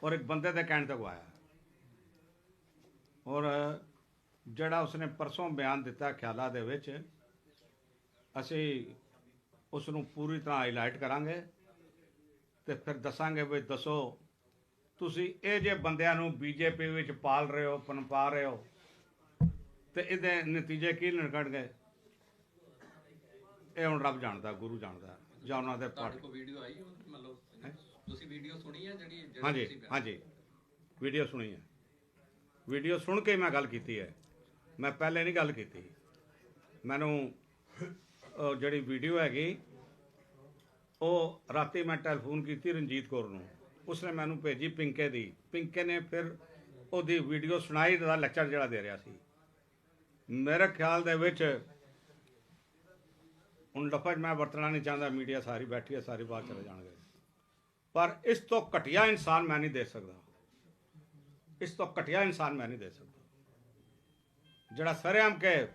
[SPEAKER 1] ਔਰ ਇੱਕ ਬੰਦੇ ਦੇ ਕਹਿਣ ਤੇ ਗਵਾਇਆ। ਔਰ ਜਿਹੜਾ ਉਸਨੇ ਪਰਸੋਂ ਬਿਆਨ ਦਿੱਤਾ ਖਿਆਲਾ ਦੇ ਵਿੱਚ, ਅਸੀਂ ਉਸ ਨੂੰ ਪੂਰੀ ਤਰ੍ਹਾਂ ਹਾਈਲਾਈਟ ਕਰਾਂਗੇ ਤੇ ਫਿਰ ਦੱਸਾਂਗੇ ਵੀ ਦੱਸੋ ਤੁਸੀਂ ਇਹ ਜੇ ਬੰਦਿਆਂ ਨੂੰ ਬੀਜੇਪੀ ਵਿੱਚ ਪਾਲ ਰਹੇ ਹੋ, ਪਨਪਾ ਰਹੇ ਹੋ, ਤੇ ਇਹਦੇ ਨਤੀਜੇ ਕੀ ਨਿਕਲ ਗਏ। ਇਹ ਹੁਣ ਰੱਬ ਜਾਣਦਾ, ਗੁਰੂ ਜਾਣਦਾ, ਜਾਂ ਉਹਨਾਂ ਦੇ
[SPEAKER 2] ਤੁਹਾਡੇ ਕੋਲ ਵੀਡੀਓ ਆਈ ਮਤਲਬ ਤੁਸੀਂ ਵੀਡੀਓ ਸੁਣੀ ਹੈ ਜਿਹੜੀ?
[SPEAKER 1] ਹਾਂਜੀ ਵੀਡੀਓ ਸੁਣੀ ਹੈ। ਵੀਡੀਓ ਸੁਣ ਕੇ ਮੈਂ ਗੱਲ ਕੀਤੀ ਹੈ, ਮੈਂ ਪਹਿਲੇ ਨਹੀਂ ਗੱਲ ਕੀਤੀ। ਮੈਨੂੰ ਜਿਹੜੀ ਵੀਡੀਓ ਹੈਗੀ ਉਹ ਰਾਤੀ ਮੈਂ ਟੈਲੀਫੋਨ ਕੀਤੀ ਰਣਜੀਤ ਕੌਰ ਨੂੰ, ਉਸਨੇ ਮੈਨੂੰ ਭੇਜੀ ਪਿੰਕੇ ਦੀ। ਪਿੰਕੇ ਨੇ ਫਿਰ ਉਹਦੀ ਵੀਡੀਓ ਸੁਣਾਈ, ਦਾ ਲੈਕਚਰ ਜਿਹੜਾ ਦੇ ਰਿਹਾ ਸੀ। ਮੇਰੇ ਖਿਆਲ ਦੇ ਵਿੱਚ ਹੁਣ ਲਫ਼ਜ਼ ਮੈਂ ਵਰਤਣਾ ਨਹੀਂ ਚਾਹੁੰਦਾ, ਮੀਡੀਆ ਸਾਰੀ ਬੈਠੀ ਹੈ, ਸਾਰੀ ਬਾਤ ਚਲੇ ਜਾਣਗੇ, ਪਰ ਇਸ ਤੋਂ ਘਟੀਆ ਇਨਸਾਨ ਮੈਂ ਨਹੀਂ ਦੇ ਸਕਦਾ। ਇਸ ਤੋਂ ਘਟੀਆ ਇਨਸਾਨ ਮੈਂ ਨਹੀਂ ਦੇ ਸਕਦਾ ਜਿਹੜਾ ਸਰੇਆਮ ਕੇ,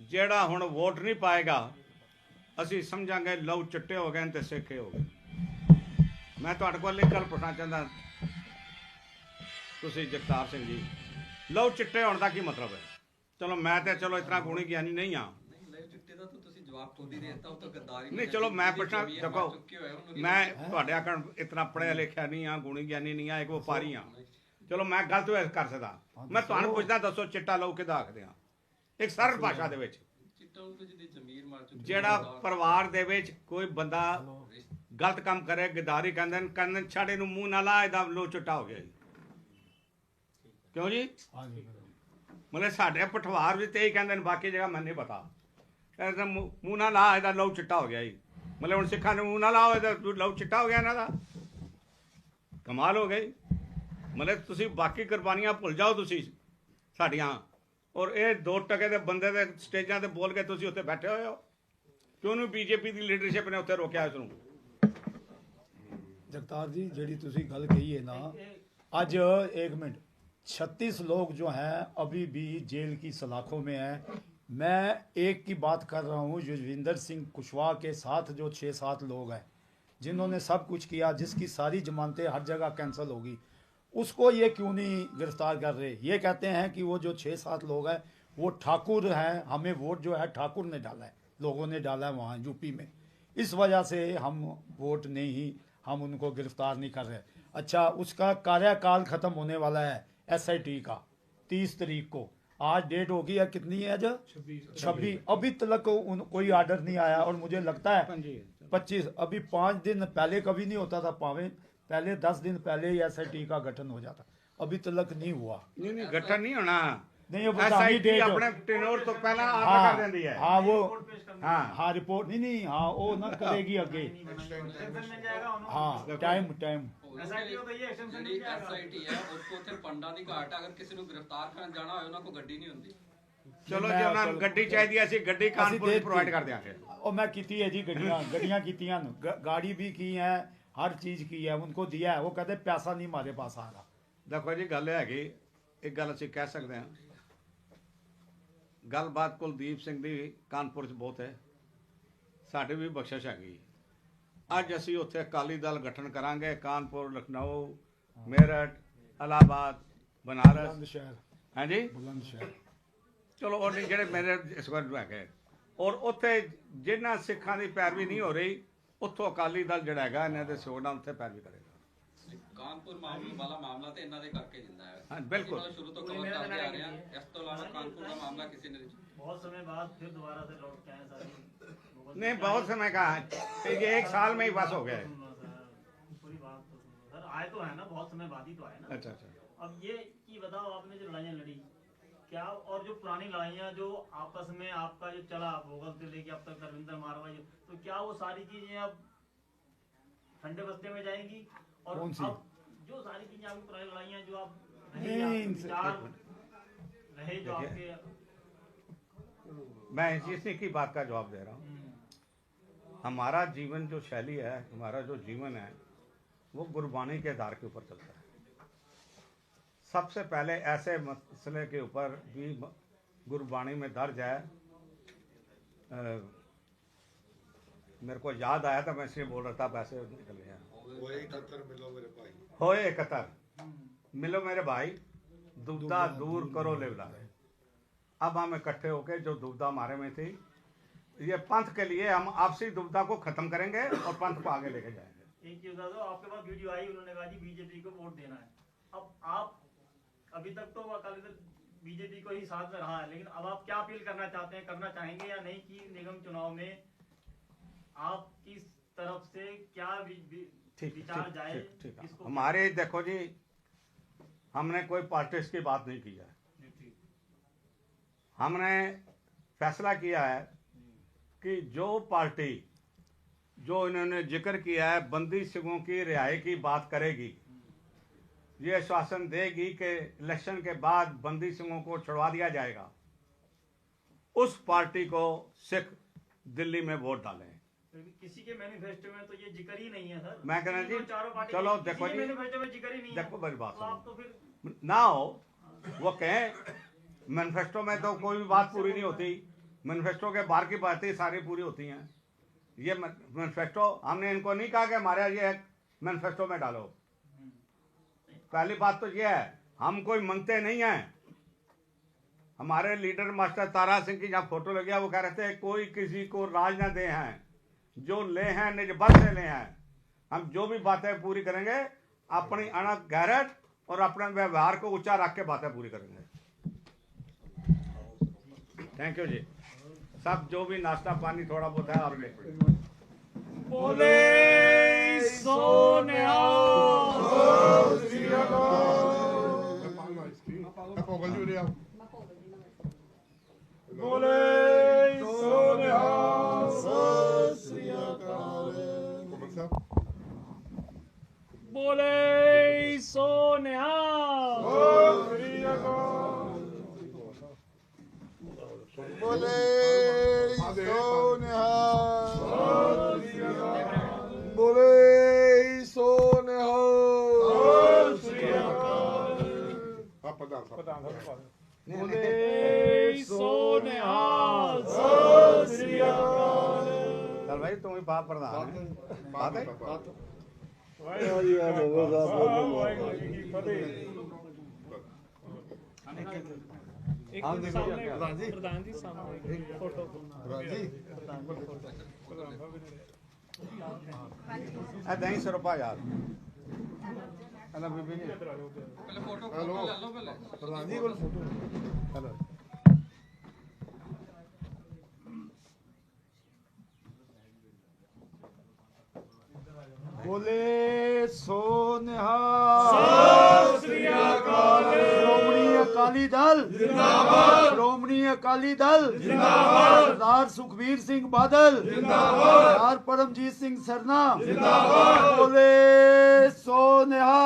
[SPEAKER 1] ਜਿਹੜਾ ਹੁਣ ਵੋਟ ਨਹੀਂ ਪਾਏਗਾ ਅਸੀਂ ਸਮਝਾਂਗੇ ਲਹੂ ਚਿੱਟੇ ਹੋ ਗਏ ਤੇ ਸਿੱਖੇ ਹੋ ਗਏ। ਮੈਂ ਤੁਹਾਡੇ ਕੋਲ ਇੱਕ ਗੱਲ ਪੁੱਛਣਾ ਚਾਹੁੰਦਾ, ਤੁਸੀਂ ਜਗਤਾਰ ਸਿੰਘ ਜੀ, ਲਹੂ ਚਿੱਟੇ ਹੋਣ ਦਾ ਕੀ ਮਤਲਬ ਹੈ? ਚਲੋ ਮੈਂ ਤੇ ਚਲੋ ਇਤਨਾ ਗੁਣੀ ਗਿਆਨੀ ਨਹੀਂ ਹਾਂ, ਨਹੀਂ ਚਲੋ ਮੈਂ ਪੁੱਛਣਾ, ਦੇਖੋ ਮੈਂ ਤੁਹਾਡੇ ਆਖਣ ਇਤਨਾ ਪੜ੍ਹਿਆ ਲਿਖਿਆ ਨਹੀਂ ਹਾਂ, ਗੁਣੀ ਗਿਆਨੀ ਨਹੀਂ ਹਾਂ, ਇੱਕ ਵਪਾਰੀ ਹਾਂ, ਚਲੋ ਮੈਂ ਗਲਤ ਹੋਇਆ ਕਰ ਸਕਦਾ। ਮੈਂ ਤੁਹਾਨੂੰ ਪੁੱਛਦਾ, ਦੱਸੋ ਚਿੱਟਾ ਲਹੂ ਕਿਹਦਾ ਆਖਦੇ ਆ ਇੱਕ ਸਰਲ ਭਾਸ਼ਾ ਦੇ ਵਿੱਚ? ਜਿਹੜਾ ਪਰਿਵਾਰ ਦੇ ਵਿੱਚ ਕੋਈ ਬੰਦਾ ਗਲਤ ਕੰਮ ਕਰੇ, ਗਦਾਰੀ ਕਹਿੰਦੇ ਛਾੜੇ ਨੂੰ ਮੂੰਹ ਨਾਲ ਲਾ, ਇਹਦਾ ਲਹੂ ਚਿੱਟਾ ਹੋ ਗਿਆ ਜੀ, ਕਿਉਂ ਜੀ? ਮਤਲਬ ਸਾਡੇ ਪਠਵਾਰ ਵਿੱਚ ਇਹੀ ਕਹਿੰਦੇ ਨੇ, ਬਾਕੀ ਜਗ੍ਹਾ ਮੈਨੂੰ ਨਹੀਂ ਪਤਾ। ਇਹਦਾ ਮੂੰਹ ਨਾਲ ਲਾ, ਇਹਦਾ ਲਹੂ ਚਿੱਟਾ ਹੋ ਗਿਆ ਜੀ। ਮਤਲਬ ਹੁਣ ਸਿੱਖਾਂ ਨੂੰ ਮੂੰਹ ਨਾਲ ਲਾਓ, ਇਹਦਾ ਲਹੂ ਚਿੱਟਾ ਹੋ ਗਿਆ ਇਹਨਾਂ ਦਾ, ਕਮਾਲ ਹੋ ਗਈ। ਮਤਲਬ ਤੁਸੀਂ ਬਾਕੀ ਕੁਰਬਾਨੀਆਂ ਭੁੱਲ ਜਾਓ ਤੁਸੀਂ ਸਾਡੀਆਂ, ਔਰ ਇਹ 2 ਟਕੇ ਦੇ ਬੰਦੇ ਦੇ ਸਟੇਜਾਂ ਤੇ ਬੋਲ ਕੇ ਤੁਸੀਂ ਉੱਥੇ ਬੈਠੇ ਹੋਏ ਹੋ। ਕਿ ਉਹਨੂੰ ਬੀਜੇਪੀ ਦੀ ਲੀਡਰਸ਼ਿਪ ਨੇ ਉੱਥੇ ਰੋਕਿਆ ਇਸ ਨੂੰ।
[SPEAKER 3] जगतार जी ਜਿਹੜੀ ਤੁਸੀਂ ਗੱਲ ਕਹੀ है ना, आज एक मिनट 36 लोग जो हैं अभी भी जेल की सलाखों में हैं। मैं एक की बात कर रहा हूँ, युजविंदर सिंह कुशवाहा के साथ जो 6-7 लोग हैं जिन्होंने सब कुछ किया, जिसकी सारी जमानतें हर जगह कैंसिल होगी, उसको ये क्यों नहीं गिरफ्तार कर रहे? ये कहते हैं कि वो जो 6-7 लोग हैं वो ठाकुर हैं, हमें वोट जो है ठाकुर ने डाला है, लोगों ने डाला है वहाँ यूपी में, इस वजह से हम वोट नहीं, हम उनको गिरफ्तार नहीं कर रहे। अच्छा, उसका कार्यकाल खत्म होने वाला है SIT का 30 तारीख को। आज डेट होगी या कितनी है? आज 26। अभी तक कोई ऑर्डर नहीं आया और मुझे लगता है 25, अभी 5 दिन पहले कभी नहीं होता था, पहले 10 दिन पहले ही SIT का गठन हो जाता, अभी तक नहीं हुआ।
[SPEAKER 1] नहीं गठन नहीं होना,
[SPEAKER 3] नहीं वो पुरानी डेट
[SPEAKER 1] अपने टेनोर तो पहला ऑर्डर
[SPEAKER 3] हाँ,
[SPEAKER 1] कर देती है।
[SPEAKER 3] हाँ वो
[SPEAKER 1] हाँ
[SPEAKER 3] हाँ रिपोर्ट नहीं हाँ वो ना करेगी आगे। हाँ टाइम
[SPEAKER 2] ਜਿਹੜੀ SIT ਹੈ ਉਸ ਤੋਂ ਉੱਥੇ ਫੰਡਾਂ ਦੀ ਘਾਟ ਹੈ। ਅਗਰ ਕਿਸੇ ਨੂੰ ਗ੍ਰਿਫਤਾਰ ਕਰਨ ਜਾਣਾ ਹੋਏ ਉਹਨਾਂ ਕੋਲ ਗੱਡੀ ਨਹੀਂ ਹੁੰਦੀ।
[SPEAKER 1] ਚਲੋ ਜੇ ਉਹਨਾਂ ਨੂੰ ਗੱਡੀ ਚਾਹੀਦੀ ਹੈ, ਅਸੀਂ ਗੱਡੀ ਕਾਨਪੁਰ ਦੀ ਪ੍ਰੋਵਾਈਡ ਕਰ ਦਿਆਂਗੇ।
[SPEAKER 3] और मैं की है जी गड्डियाँ कीतियां, गाड़ी भी की है, हर चीज की है, उनको दिया है। वो कहते पैसा नहीं हमारे पास आ रहा।
[SPEAKER 1] ਦੇਖੋ ਜੀ ਗੱਲ ਹੈਗੀ, ਇੱਕ ਗੱਲ ਅਸੀਂ ਕਹਿ ਸਕਦੇ ਹਾਂ, ਗੱਲਬਾਤ ਕੁਲਦੀਪ ਸਿੰਘ ਦੀ ਕਾਨਪੁਰ 'ਚ ਬਹੁਤ ਹੈ, ਸਾਡੀ ਵੀ ਬਖਸ਼ਿਸ਼ ਹੈਗੀ। ਅੱਜ ਅਸੀਂ ਉੱਥੇ ਅਕਾਲੀ ਦਲ ਗਠਨ ਕਰਾਂਗੇ, ਕਾਨਪੁਰ, ਲਖਨਊ, ਮੇਰਠ, ਇਲਾਹਾਬਾਦ, ਬਨਾਰਸ।
[SPEAKER 3] बुलंदशहर,
[SPEAKER 1] ਹਾਂਜੀ
[SPEAKER 3] बुलंदशहर।
[SPEAKER 1] ਚਲੋ ਉਹ ਜਿਹੜੇ ਮੇਰੇ ਇਸ ਵਾਰ ਹੈਗੇ, ਔਰ ਉੱਥੇ ਜਿਨ੍ਹਾਂ ਸਿੱਖਾਂ ਦੀ ਪੈਰਵੀ ਨਹੀਂ ਹੋ ਰਹੀ, ਉੱਥੋਂ ਅਕਾਲੀ ਦਲ ਜਿਹੜਾ ਹੈਗਾ ਇਹਨਾਂ ਦੇ ਸਹਿਯੋਗ ਨਾਲ ਉੱਥੇ ਪੈਰਵੀ ਕਰੇਗਾ।
[SPEAKER 2] ਕਾਨਪੁਰ ਵਾਲਾ ਮਾਮਲਾ ਤੇ ਇਹਨਾਂ ਦੇ ਕਰਕੇ ਜਿੰਦਾ ਹੈ।
[SPEAKER 1] ਹਾਂ ਬਿਲकुल।
[SPEAKER 2] ਅਸੀਂ ਸ਼ੁਰੂ ਤੋਂ ਕਵਰ ਕਰਦੇ ਆ ਰਹੇ ਹਾਂ। ਇਸ ਤੋਂ ਇਲਾਵਾ ਕਾਨਪੁਰ ਦਾ ਮਾਮਲਾ ਕਿਸੇ ਨੇ
[SPEAKER 4] बहुत समय बाद फिर दोबारा से लौट के आए सर।
[SPEAKER 1] नहीं बहुत समय का है, ये 1 साल में ही बस हो गया है।
[SPEAKER 4] पूरी बात तो सुनो सर, आए तो है ना, बहुत समय बाद ही तो आए ना।
[SPEAKER 1] अच्छा अच्छा।
[SPEAKER 4] अब ये कि बताओ, आपने जो लड़ाइयाँ लड़ी क्या, और जो पुरानी लड़ाइयाँ जो आपस में आपका जो चला भोगल से लेके अब तक धर्मेंद्र मारवा, तो क्या वो सारी चीजें अब ठंडे बस्ते में जाएंगी? और
[SPEAKER 3] कौन सी?
[SPEAKER 4] अब जो सारी चीजें आपकी पुरानी लड़ाइयाँ जो आप
[SPEAKER 3] नहीं,
[SPEAKER 4] रहे जो आपके,
[SPEAKER 1] मैं इसी की बात का जवाब दे रहा हूँ। हमारा जीवन जो शैली है, हमारा जो जीवन है, वो गुरबानी के आधार के ऊपर चलता है। सबसे पहले ऐसे मसले के ऊपर भी गुरबानी में दर्ज है। मेरे को याद आया था, मैं इसलिए बोल रहा था, पैसे निकल गया।
[SPEAKER 5] होए कतर मिलो मेरे भाई,
[SPEAKER 1] होए कतर मिलो मेरे भाई, दुविधा दूर करो लेवला। अब हम इकट्ठे होके जो दुविधा हमारे में थी, ये पंथ के लिए हम आपसी दुविधा को खत्म करेंगे और पंथ को आगे लेके जाएंगे।
[SPEAKER 4] एक चीज बता दो, आपके पास वीडियो आई, उन्होंने कहा जी बीजेपी को वोट देना है। अब आप अभी तक तो अकाली दल बीजेपी को ही साथ में रहा है, लेकिन अब आप क्या अपील करना चाहते हैं, करना चाहेंगे या नहीं कि निगम चुनाव में आप किस तरफ से क्या विचार जाए?
[SPEAKER 1] ठीक है।
[SPEAKER 4] किसको-
[SPEAKER 1] हमारे देखो जी, हमने कोई पार्टीज की बात नहीं की है। हमने फैसला किया है कि जो पार्टी जो इन्होंने जिक्र किया है, बंदी सिखों की रिहाई की बात करेगी, ये आश्वासन देगी कि इलेक्शन के बाद बंदी सिखों को छुड़वा दिया जाएगा, उस पार्टी को सिख दिल्ली में वोट डालें।
[SPEAKER 4] किसी के मैनिफेस्टो में तो ये जिक्र ही नहीं है सर।
[SPEAKER 1] मैं कहना जी,
[SPEAKER 4] चारों पार्टी
[SPEAKER 1] चलो
[SPEAKER 4] किसी
[SPEAKER 1] देखो
[SPEAKER 4] के
[SPEAKER 1] जी,
[SPEAKER 4] मैनिफेस्टो में जिक्र ही नहीं है।
[SPEAKER 1] देखो मेरी बात
[SPEAKER 4] तो आप
[SPEAKER 1] सुनो।
[SPEAKER 4] तो फिर
[SPEAKER 1] ना हो वो कहें, मैनिफेस्टो में तो कोई भी बात पूरी नहीं होती, मैनिफेस्टो के बाहर की बातें सारी पूरी होती हैं। ये मैनिफेस्टो हमने इनको नहीं कहा कि हमारे ये मैनिफेस्टो में डालो। पहली बात तो ये है, हम कोई मांगते नहीं हैं। हमारे लीडर मास्टर तारा सिंह की जहाँ फोटो लगी है, वो कह रहे थे कोई किसी को राज ना दे हैं, जो ले हैं निज बल से ले हैं। हम जो भी बातें पूरी करेंगे, अपनी अणक गैरत और अपने व्यवहार को ऊंचा रख के बातें पूरी करेंगे। थैंक यू जी। सब जो भी नाश्ता पानी थोड़ा बहुत है आपने
[SPEAKER 3] बोले सोनिया।
[SPEAKER 5] Pagal Julia.
[SPEAKER 3] बोले सोनिया।
[SPEAKER 5] Começar?
[SPEAKER 3] बोले सोनिया।
[SPEAKER 5] Boleh, Sonia.
[SPEAKER 3] ਬੋਲੇ ਸੋ ਨਿਹਾਲ ਸਤਿ ਸ੍ਰੀ ਅਕਾਲ।
[SPEAKER 1] चल भाई तुम ही बाप प्रधान है बात है
[SPEAKER 3] ਵਾਹਿਗੁਰੂ ਜੀ ਕੀ ਫਤਿਹ।
[SPEAKER 6] ਪ੍ਰਧਾਨ ਜੀ ਸਾਹਮਣੇ ਫੋਟੋ
[SPEAKER 1] ऐदा ही सरपा यार अला बीबी ने
[SPEAKER 2] ਪਹਿਲੇ ਫੋਟੋ
[SPEAKER 5] ਹੈਲੋ।
[SPEAKER 2] ਲੈ ਲਓ ਪਹਿਲੇ
[SPEAKER 5] ਪ੍ਰਧਾਨ ਜੀ ਕੋਲ ਫੋਟੋ
[SPEAKER 1] चलो
[SPEAKER 3] ਬੋਲੇ ਸੋ ਨਿਹਾਲ ਸਤਿ ਸ੍ਰੀ ਅਕਾਲ। ਸ਼੍ਰੋਮਣੀ ਅਕਾਲੀ ਦਲ ਜਿੰਦਾਬਾਦ। ਸ਼੍ਰੋਮਣੀ ਅਕਾਲੀ ਦਲ ਜਿੰਦਾਬਾਦ। ਸਰਦਾਰ ਸੁਖਬੀਰ ਸਿੰਘ ਬਾਦਲ ਜਿੰਦਾਬਾਦ। ਸਰਦਾਰ ਪਰਮਜੀਤ ਸਿੰਘ ਸਰਨਾ ਜਿੰਦਾਬਾਦ। ਬੋਲੇ ਸੋ ਨਿਹਾਲ।